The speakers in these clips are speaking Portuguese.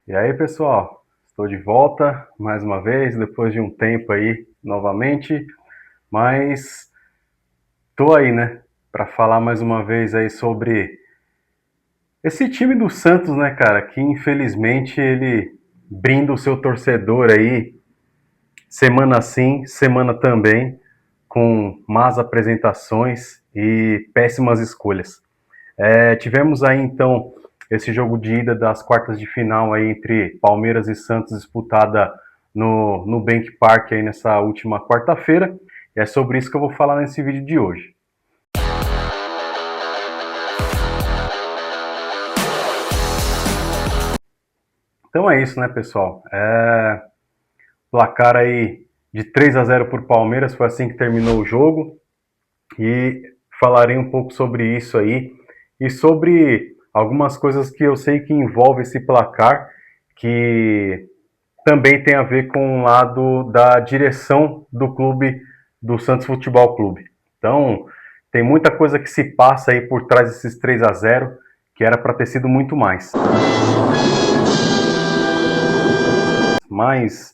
E aí, pessoal, estou de volta mais uma vez, depois de um tempo aí, novamente, mas estou aí, né, para falar mais uma vez aí sobre esse time do Santos, né, cara, que infelizmente ele brinda o seu torcedor aí, semana sim, semana também, com más apresentações e péssimas escolhas. Tivemos aí então esse jogo de ida das quartas de final aí entre Palmeiras e Santos disputada no Nubank Park aí nessa última quarta-feira. E é sobre isso que eu vou falar nesse vídeo de hoje. Então é isso, né, pessoal? Placar aí de 3-0 por Palmeiras, foi assim que terminou o jogo. E falarei um pouco sobre isso aí e sobre algumas coisas que eu sei que envolve esse placar, que também tem a ver com o lado da direção do clube, do Santos Futebol Clube. Então, tem muita coisa que se passa aí por trás desses 3-0 que era para ter sido muito mais. Mas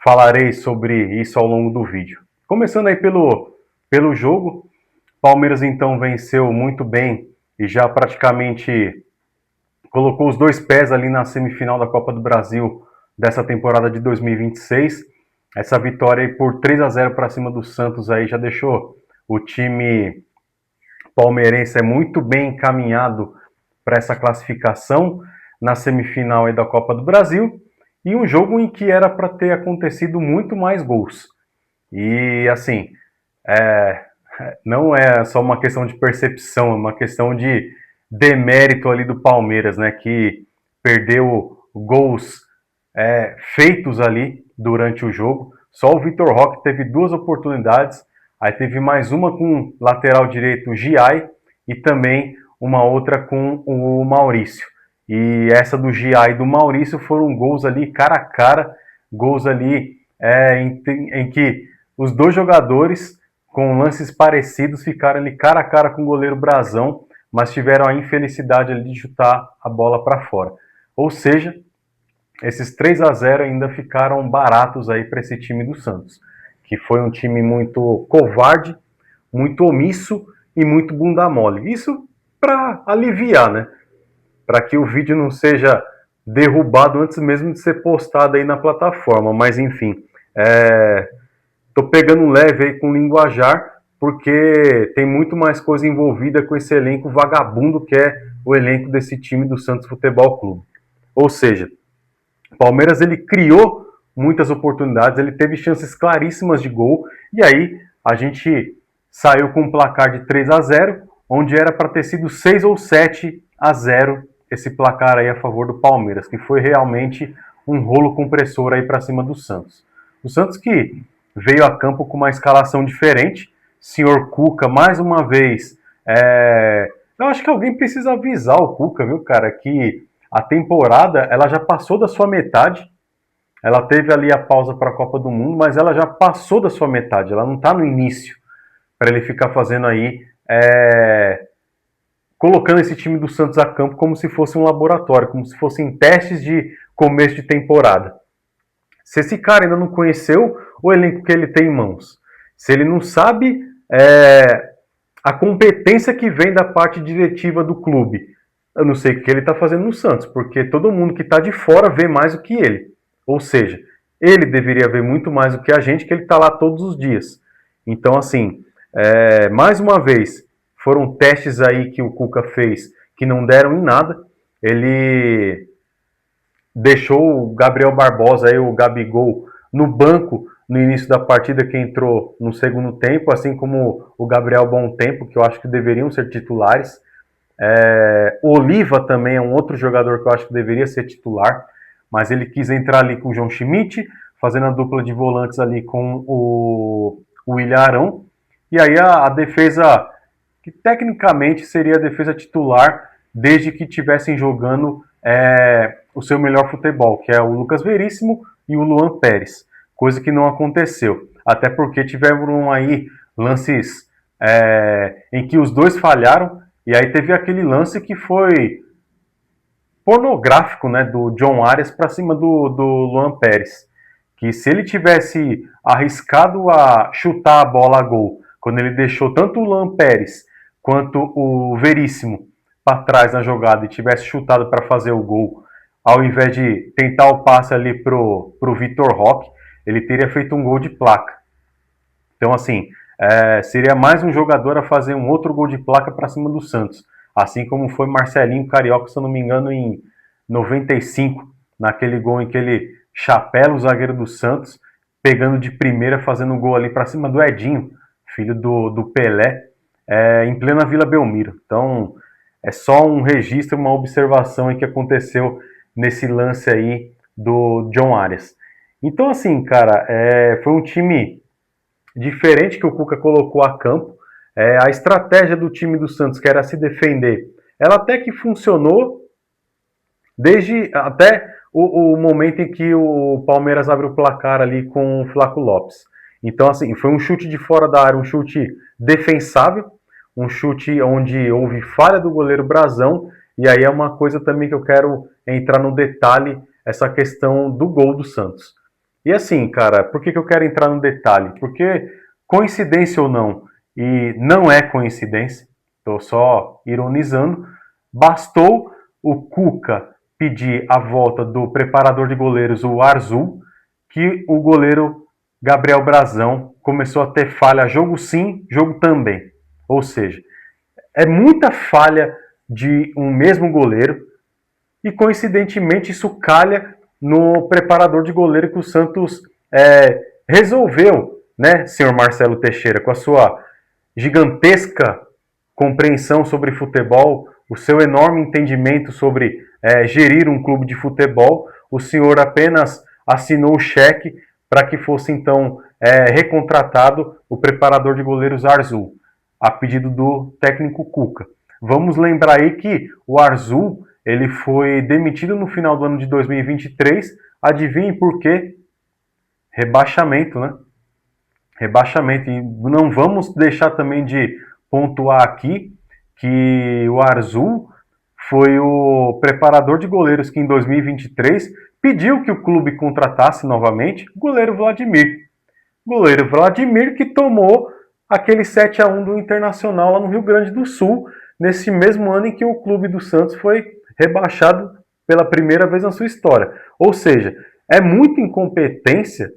falarei sobre isso ao longo do vídeo. Começando aí pelo jogo, Palmeiras então venceu muito bem e já praticamente colocou os dois pés ali na semifinal da Copa do Brasil dessa temporada de 2026. Essa vitória aí por 3-0 para cima do Santos aí já deixou o time palmeirense muito bem encaminhado para essa classificação na semifinal aí da Copa do Brasil e um jogo em que era para ter acontecido muito mais gols. E assim, é, não é só uma questão de percepção, é uma questão de demérito ali do Palmeiras, né? Que perdeu gols feitos ali durante o jogo. Só o Vitor Roque teve duas oportunidades, aí teve mais uma com o lateral direito Giai e também uma outra com o Maurício. E essa do Giai e do Maurício foram gols ali cara a cara, gols ali em que os dois jogadores com lances parecidos ficaram ali cara a cara com o goleiro Brazão, mas tiveram a infelicidade ali de chutar a bola para fora. Ou seja, esses 3-0 ainda ficaram baratos aí para esse time do Santos, que foi um time muito covarde, muito omisso e muito bunda mole. Isso para aliviar, né? Para que o vídeo não seja derrubado antes mesmo de ser postado aí na plataforma. Mas enfim, tô pegando leve aí com o linguajar, porque tem muito mais coisa envolvida com esse elenco vagabundo que é o elenco desse time do Santos Futebol Clube. Ou seja, o Palmeiras ele criou muitas oportunidades, ele teve chances claríssimas de gol, e aí a gente saiu com um placar de 3-0, onde era para ter sido 6 ou 7-0 esse placar aí a favor do Palmeiras, que foi realmente um rolo compressor aí para cima do Santos. O Santos que veio a campo com uma escalação diferente, senhor Cuca mais uma vez, eu acho que alguém precisa avisar o Cuca, viu, cara, que a temporada ela já passou da sua metade. Ela teve ali a pausa para a Copa do Mundo, mas ela já passou da sua metade. Ela não está no início para ele ficar fazendo aí, colocando esse time do Santos a campo como se fosse um laboratório, como se fossem testes de começo de temporada. Se esse cara ainda não conheceu o elenco que ele tem em mãos, se ele não sabe a competência que vem da parte diretiva do clube, eu não sei o que ele está fazendo no Santos, porque todo mundo que está de fora vê mais do que ele. Ou seja, ele deveria ver muito mais do que a gente, que ele está lá todos os dias. Então, assim, mais uma vez, foram testes aí que o Cuca fez que não deram em nada. Ele deixou o Gabriel Barbosa, aí, o Gabigol, no banco no início da partida, que entrou no segundo tempo, assim como o Gabriel Bom Tempo, que eu acho que deveriam ser titulares. Oliva também é um outro jogador que eu acho que deveria ser titular, mas ele quis entrar ali com o João Schmidt, fazendo a dupla de volantes ali com o Ilharão. E aí a defesa, que tecnicamente seria a defesa titular, desde que estivessem jogando o seu melhor futebol, que é o Lucas Veríssimo e o Luan Pérez, coisa que não aconteceu. Até porque tiveram aí lances em que os dois falharam, e aí teve aquele lance que foi pornográfico, né, do John Arias para cima do Luan Pérez. Que se ele tivesse arriscado a chutar a bola a gol, quando ele deixou tanto o Luan Pérez quanto o Veríssimo para trás na jogada e tivesse chutado para fazer o gol, ao invés de tentar o passe ali pro Vitor Roque, ele teria feito um gol de placa. Então, assim, seria mais um jogador a fazer um outro gol de placa para cima do Santos. Assim como foi Marcelinho Carioca, se eu não me engano, em 95, naquele gol em que ele chapela o zagueiro do Santos, pegando de primeira, fazendo um gol ali para cima do Edinho, filho do Pelé, em plena Vila Belmiro. Então, é só um registro, uma observação aí que aconteceu nesse lance aí do John Arias. Então, assim, cara, foi um time diferente que o Cuca colocou a campo. A estratégia do time do Santos, que era se defender, ela até que funcionou desde até o momento em que o Palmeiras abre o placar ali com o Flaco Lopes. Então, assim, foi um chute de fora da área, um chute defensável, um chute onde houve falha do goleiro Brazão, e aí é uma coisa também que eu quero entrar no detalhe, essa questão do gol do Santos. E assim, cara, por que eu quero entrar no detalhe? Porque, coincidência ou não, e não é coincidência, estou só ironizando, bastou o Cuca pedir a volta do preparador de goleiros, o Arzu, que o goleiro Gabriel Brazão começou a ter falha jogo sim, jogo também. Ou seja, é muita falha de um mesmo goleiro e, coincidentemente, isso calha no preparador de goleiro que o Santos resolveu, né, senhor Marcelo Teixeira, com a sua gigantesca compreensão sobre futebol, o seu enorme entendimento sobre gerir um clube de futebol, o senhor apenas assinou o cheque para que fosse então recontratado o preparador de goleiros Arzu, a pedido do técnico Cuca. Vamos lembrar aí que o Arzu ele foi demitido no final do ano de 2023. Adivinhe por quê? Rebaixamento, né? Rebaixamento. E não vamos deixar também de pontuar aqui que o Arzu foi o preparador de goleiros que em 2023 pediu que o clube contratasse novamente o goleiro Vladimir. Goleiro Vladimir que tomou aquele 7-1 do Internacional lá no Rio Grande do Sul, nesse mesmo ano em que o clube do Santos foi rebaixado pela primeira vez na sua história. Ou seja, é muita incompetência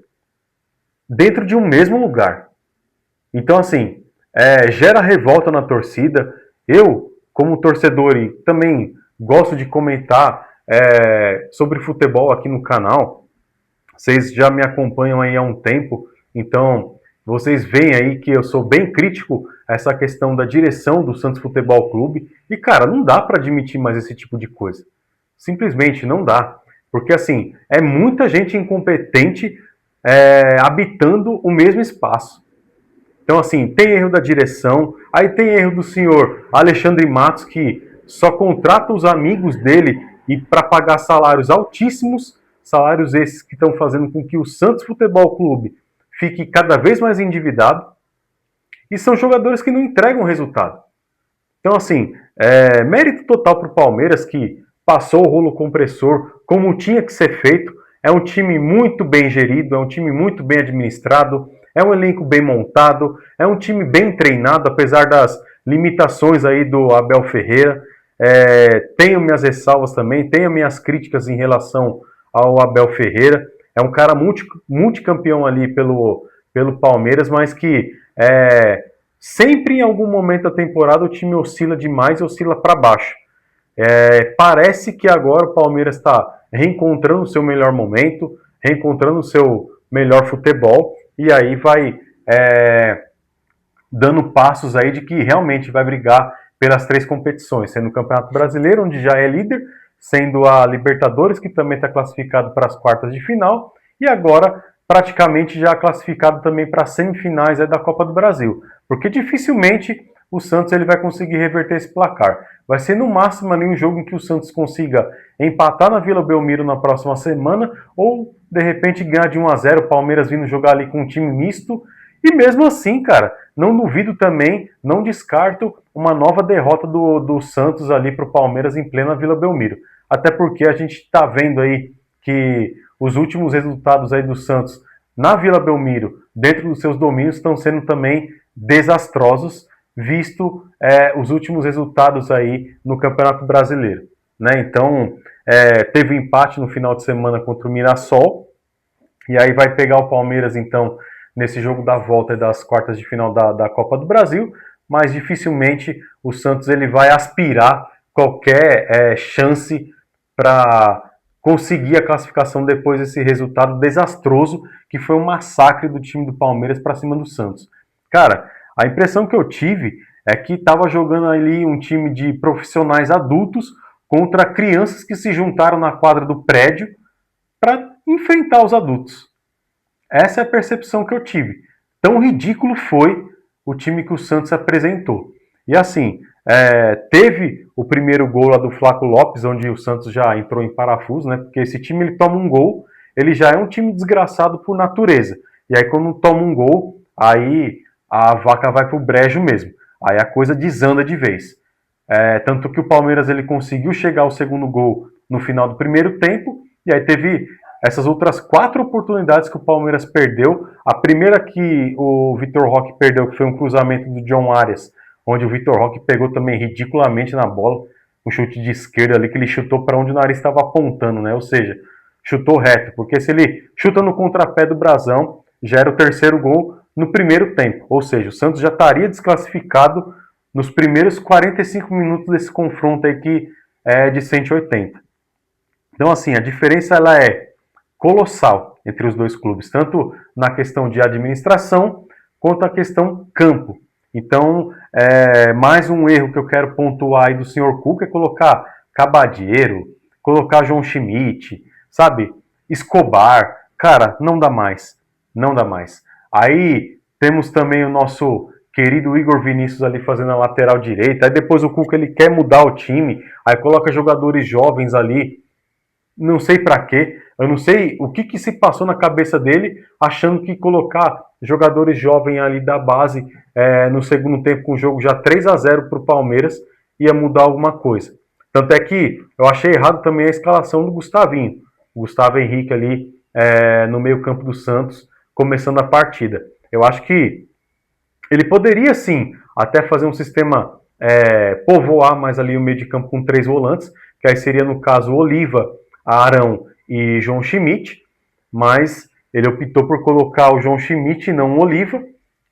dentro de um mesmo lugar. Então, assim, gera revolta na torcida. Eu, como torcedor, e também gosto de comentar sobre futebol aqui no canal. Vocês já me acompanham aí há um tempo, então vocês veem aí que eu sou bem crítico a essa questão da direção do Santos Futebol Clube. E, cara, não dá para admitir mais esse tipo de coisa. Simplesmente não dá. Porque, assim, é muita gente incompetente habitando o mesmo espaço. Então, assim, tem erro da direção, aí tem erro do senhor Alexandre Matos, que só contrata os amigos dele e para pagar salários altíssimos, salários esses que estão fazendo com que o Santos Futebol Clube fique cada vez mais endividado, e são jogadores que não entregam resultado. Então, assim, mérito total para o Palmeiras, que passou o rolo compressor como tinha que ser feito. É um time muito bem gerido, é um time muito bem administrado, é um elenco bem montado, é um time bem treinado, apesar das limitações aí do Abel Ferreira. Tenho minhas ressalvas também, tenho minhas críticas em relação ao Abel Ferreira. É um cara multicampeão ali pelo Palmeiras, mas que sempre em algum momento da temporada o time oscila demais, oscila para baixo. Parece que agora o Palmeiras está reencontrando o seu melhor momento, reencontrando o seu melhor futebol, e aí vai dando passos aí de que realmente vai brigar pelas 3 competições, sendo o Campeonato Brasileiro, onde já é líder, sendo a Libertadores, que também está classificado para as quartas de final, e agora praticamente já classificado também para as semifinais da Copa do Brasil, porque dificilmente o Santos ele vai conseguir reverter esse placar. Vai ser no máximo ali um jogo em que o Santos consiga empatar na Vila Belmiro na próxima semana, ou de repente ganhar de 1-0, o Palmeiras vindo jogar ali com um time misto. E mesmo assim, cara, não duvido também, não descarto uma nova derrota do Santos ali para o Palmeiras em plena Vila Belmiro. até porque a gente está vendo aí que os últimos resultados aí do Santos na Vila Belmiro, dentro dos seus domínios, estão sendo também desastrosos, visto os últimos resultados aí no Campeonato Brasileiro, né? Então, teve empate no final de semana contra o Mirassol, e aí vai pegar o Palmeiras, então, nesse jogo da volta das quartas de final da Copa do Brasil, mas dificilmente o Santos ele vai aspirar qualquer chance para conseguir a classificação depois desse resultado desastroso, que foi um massacre do time do Palmeiras para cima do Santos. Cara, a impressão que eu tive é que estava jogando ali um time de profissionais adultos contra crianças que se juntaram na quadra do prédio para enfrentar os adultos. Essa é a percepção que eu tive. Tão ridículo foi o time que o Santos apresentou. E assim, teve o primeiro gol lá do Flaco Lopes, onde o Santos já entrou em parafuso, né? Porque esse time ele toma um gol, ele já é um time desgraçado por natureza. E aí quando toma um gol, aí a vaca vai pro brejo mesmo. Aí a coisa desanda de vez. Tanto que o Palmeiras ele conseguiu chegar ao segundo gol no final do primeiro tempo, e aí teve essas outras 4 oportunidades que o Palmeiras perdeu. A primeira que o Vitor Roque perdeu, que foi um cruzamento do John Arias, onde o Vitor Roque pegou também ridiculamente na bola, um chute de esquerda ali, que ele chutou para onde o nariz estava apontando, né? Ou seja, chutou reto, porque se ele chuta no contrapé do Brasão, já era o terceiro gol no primeiro tempo. Ou seja, o Santos já estaria desclassificado nos primeiros 45 minutos desse confronto aí que é de 180. Então, assim, a diferença ela é colossal entre os dois clubes, tanto na questão de administração quanto a questão campo. Então, mais um erro que eu quero pontuar aí do senhor Cuca é colocar Cabadeiro, colocar João Schmidt, sabe? Escobar. Cara, não dá mais. Não dá mais. Aí temos também o nosso querido Igor Vinícius ali fazendo a lateral direita. Aí depois o Cuca ele quer mudar o time, aí coloca jogadores jovens ali. Não sei para quê. Eu não sei o que se passou na cabeça dele, achando que colocar jogadores jovens ali da base no segundo tempo, com o jogo já 3-0 para o Palmeiras, ia mudar alguma coisa. Tanto é que eu achei errado também a escalação do Gustavinho. O Gustavo Henrique ali no meio campo do Santos, começando a partida. Eu acho que ele poderia sim até fazer um sistema, povoar mais ali o meio de campo com 3 volantes, que aí seria no caso Oliva, Arão e João Schmidt, mas ele optou por colocar o João Schmidt e não o Oliva,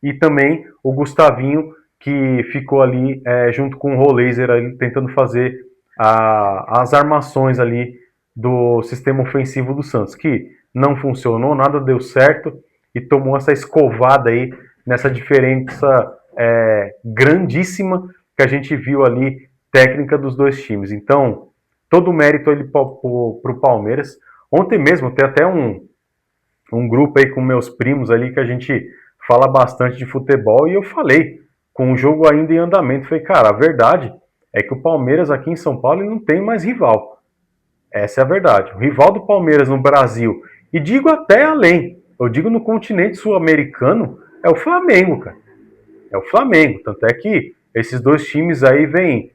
e também o Gustavinho, que ficou ali junto com o Roleiser ali, tentando fazer as armações ali do sistema ofensivo do Santos, que não funcionou, nada deu certo, e tomou essa escovada aí nessa diferença grandíssima que a gente viu ali, técnica dos dois times. Então, todo o mérito ali para o Palmeiras. Ontem mesmo tem até um grupo aí com meus primos ali que a gente fala bastante de futebol, e eu falei, com o jogo ainda em andamento, falei, cara, a verdade é que o Palmeiras aqui em São Paulo não tem mais rival. Essa é a verdade. O rival do Palmeiras no Brasil, e digo até além, eu digo no continente sul-americano, é o Flamengo, cara. É o Flamengo. Tanto é que esses dois times aí vêm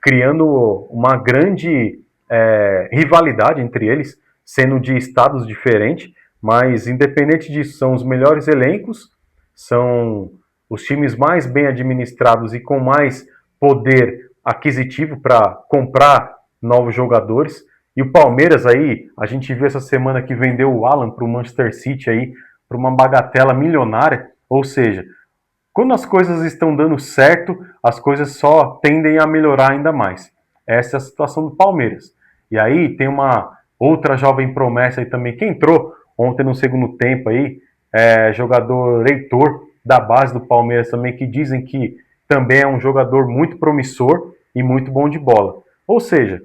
criando uma grande rivalidade entre eles, sendo de estados diferentes, mas independente disso, são os melhores elencos, são os times mais bem administrados e com mais poder aquisitivo para comprar novos jogadores. E o Palmeiras aí, a gente viu essa semana que vendeu o Alan para o Manchester City aí, para uma bagatela milionária, ou seja, quando as coisas estão dando certo, as coisas só tendem a melhorar ainda mais. Essa é a situação do Palmeiras. E aí tem uma outra jovem promessa aí também que entrou ontem no segundo tempo aí, jogador Heitor da base do Palmeiras também, que dizem que também é um jogador muito promissor e muito bom de bola. Ou seja,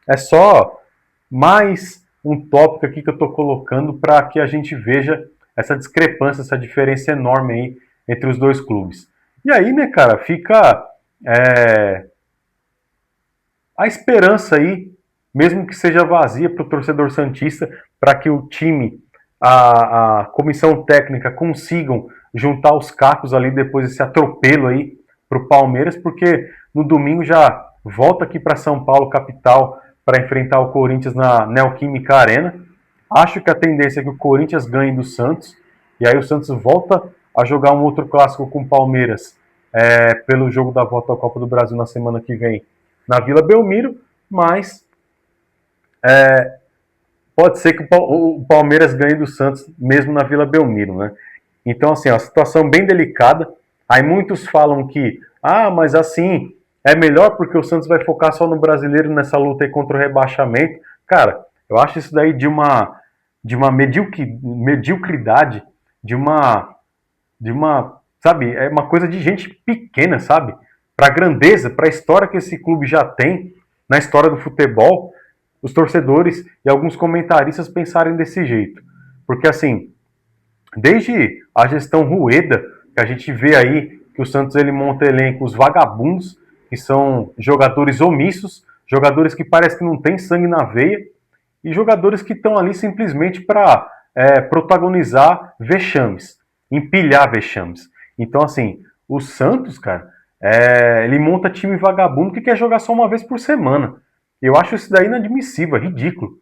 é só mais um tópico aqui que eu estou colocando para que a gente veja essa discrepância, essa diferença enorme aí entre os dois clubes. E aí, né, cara, fica a esperança aí, mesmo que seja vazia para o torcedor santista, para que o time, a comissão técnica consigam juntar os cacos ali depois desse atropelo aí para o Palmeiras, porque no domingo já volta aqui para São Paulo, capital, para enfrentar o Corinthians na Neoquímica Arena. Acho que a tendência é que o Corinthians ganhe do Santos, e aí o Santos volta a jogar um outro clássico com o Palmeiras, pelo jogo da volta à Copa do Brasil na semana que vem, na Vila Belmiro, mas pode ser que o Palmeiras ganhe do Santos mesmo na Vila Belmiro, né? Então, assim, a situação bem delicada. Aí muitos falam que, mas assim, é melhor porque o Santos vai focar só no brasileiro nessa luta aí contra o rebaixamento. Cara, eu acho isso daí de uma mediocridade, sabe, é uma coisa de gente pequena, sabe? Para a grandeza, para a história que esse clube já tem na história do futebol, os torcedores e alguns comentaristas pensarem desse jeito. Porque, assim, desde a gestão Rueda, que a gente vê aí que o Santos ele monta elencos vagabundos, que são jogadores omissos, jogadores que parece que não tem sangue na veia, e jogadores que estão ali simplesmente para protagonizar vexames, empilhar vexames. Então, assim, o Santos, cara, ele monta time vagabundo que quer jogar só uma vez por semana. Eu acho isso daí inadmissível, é ridículo.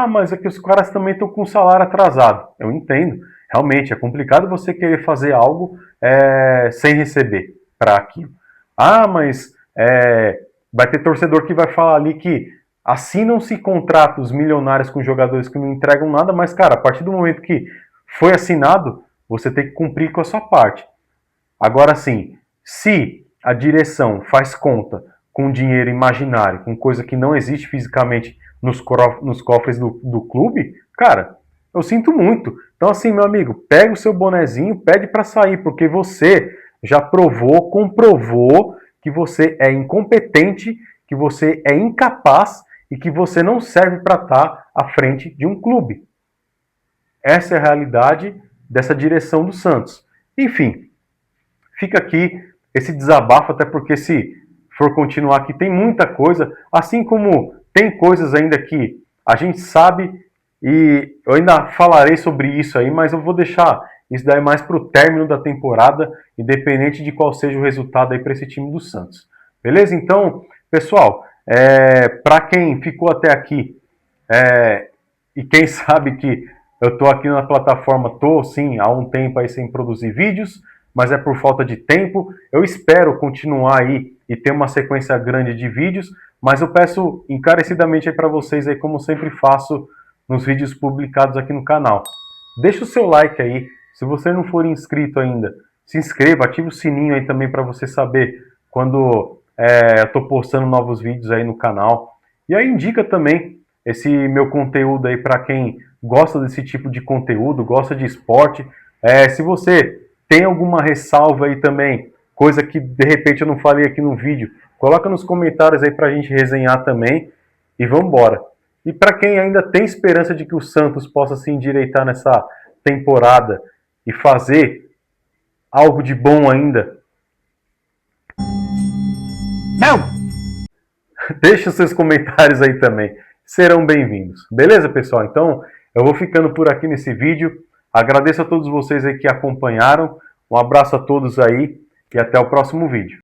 Mas é que os caras também estão com o salário atrasado. Eu entendo. Realmente, é complicado você querer fazer algo sem receber para aquilo. Mas vai ter torcedor que vai falar ali que assinam-se contratos milionários com jogadores que não entregam nada, mas, cara, a partir do momento que foi assinado, você tem que cumprir com a sua parte. Agora, sim, se a direção faz conta com dinheiro imaginário, com coisa que não existe fisicamente nos cofres do clube, cara, eu sinto muito. Então, assim, meu amigo, pega o seu bonezinho, pede para sair, porque você já comprovou que você é incompetente, que você é incapaz e que você não serve para estar à frente de um clube. Essa é a realidade dessa direção do Santos. Enfim, fica aqui esse desabafo, até porque se for continuar aqui tem muita coisa, assim como tem coisas ainda que a gente sabe, e eu ainda falarei sobre isso aí, mas eu vou deixar isso daí mais para o término da temporada, independente de qual seja o resultado aí para esse time do Santos. Beleza? Então, pessoal, para quem ficou até aqui, e quem sabe que eu estou aqui na plataforma, estou sim há um tempo aí sem produzir vídeos, mas é por falta de tempo. Eu espero continuar aí e ter uma sequência grande de vídeos, mas eu peço encarecidamente aí para vocês, aí, como sempre faço nos vídeos publicados aqui no canal. Deixa o seu like aí, se você não for inscrito ainda, se inscreva, ative o sininho aí também para você saber quando eu estou postando novos vídeos aí no canal. E aí indica também esse meu conteúdo aí para quem gosta desse tipo de conteúdo, gosta de esporte. Se você tem alguma ressalva aí também, coisa que de repente eu não falei aqui no vídeo, coloca nos comentários aí para a gente resenhar também e vamos embora. E para quem ainda tem esperança de que o Santos possa se endireitar nessa temporada e fazer algo de bom ainda, não! Deixa os seus comentários aí também, serão bem-vindos. Beleza, pessoal? Então, eu vou ficando por aqui nesse vídeo. Agradeço a todos vocês aí que acompanharam. Um abraço a todos aí e até o próximo vídeo.